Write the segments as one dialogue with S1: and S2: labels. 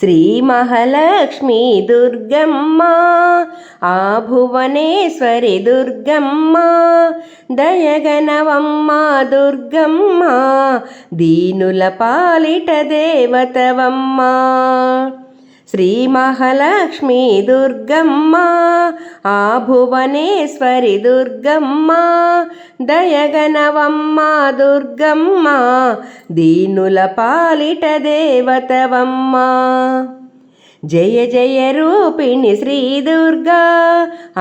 S1: శ్రీ మహాలక్ష్మి దుర్గమ్మ ఆ భువనేశ్వరి దుర్గమ్మ దయగనవమ్మ దుర్గమ్మ దీనుల పాలిట దేవతవమ్మ. శ్రీ మహాలక్ష్మి దుర్గమ్మ ఆ భువనేశ్వరి దుర్గమ్మ దయగనవమ్మ దుర్గమ్మ దీనుల పాలిట దేవతవమ్మ. జయ జయ రూపిణి శ్రీ దుర్గా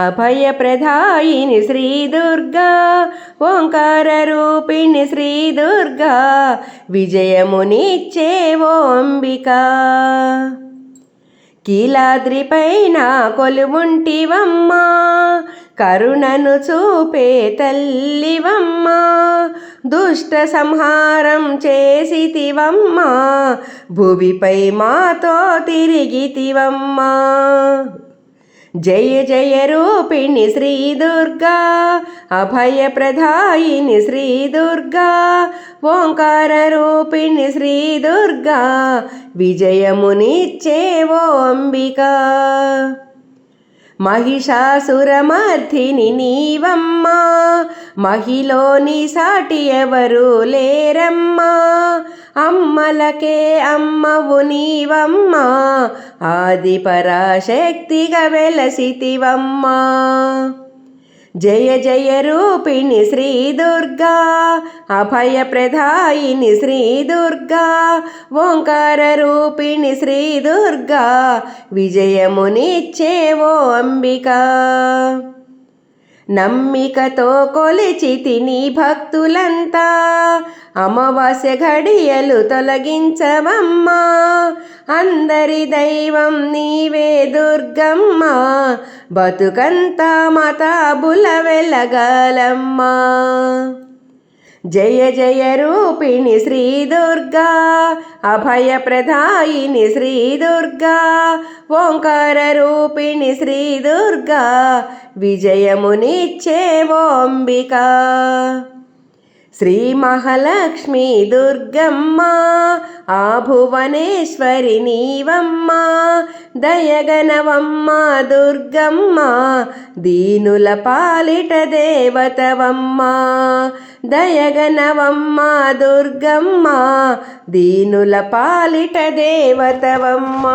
S1: అభయ ప్రదాయిని శ్రీ దుర్గా ఓంకార రూపిణి శ్రీ దుర్గా విజయమునిచ్చే ఓ అంబికా. కీలాద్రిపైన కొలువుంటివమ్మా కరుణను చూపే తల్లివమ్మా దుష్ట సంహారం చేసితివమ్మా భువిపై మాతో తిరిగితివమ్మా. జయ జయ రూపిణి శ్రీ దుర్గా అభయ ప్రదాయిని శ్రీ దుర్గా ఓంకార రూపిణి శ్రీ దుర్గా విజయమునిచ్చే ఓ అంబికా. మహిషాసురమర్ధిని నీవమ్మా మహిలోని సాటి ఎవరు లేరమ్మా అమ్మలకే అమ్మవు నీవమ్మా ఆది పరాశక్తిగా వెలసితివమ్మా. జయ జయ రూపిణి శ్రీ దుర్గా అభయ ప్రదాయిని శ్రీ దుర్గా ఓంకార రూపిణి శ్రీ దుర్గా విజయమునిచ్చే ఓ అంబికా. నమ్మికతో కొలిచితి నీ భక్తులంతా అమావాస్య ఘడియలు తొలగించవమ్మా అందరి దైవం నీవే దుర్గమ్మ బతుకంతా మతాబుల వెలగాలమ్మా. జయ జయ రూపిణి శ్రీ దుర్గా అభయ ప్రదాయిని శ్రీ దుర్గా ఓంకార రూపిణి శ్రీ దుర్గా విజయమునిచ్చే ఓ అంబికా. శ్రీ మహాలక్ష్మి దుర్గమ్మ ఆ భువనేశ్వరి నీవమ్మ దయగనవమ్మ దుర్గమ్మ దీనుల పాలిట దేవతవమ్మ. దయగనవమ్మ దుర్గమ్మ దీనుల పాలిట దేవతవమ్మ.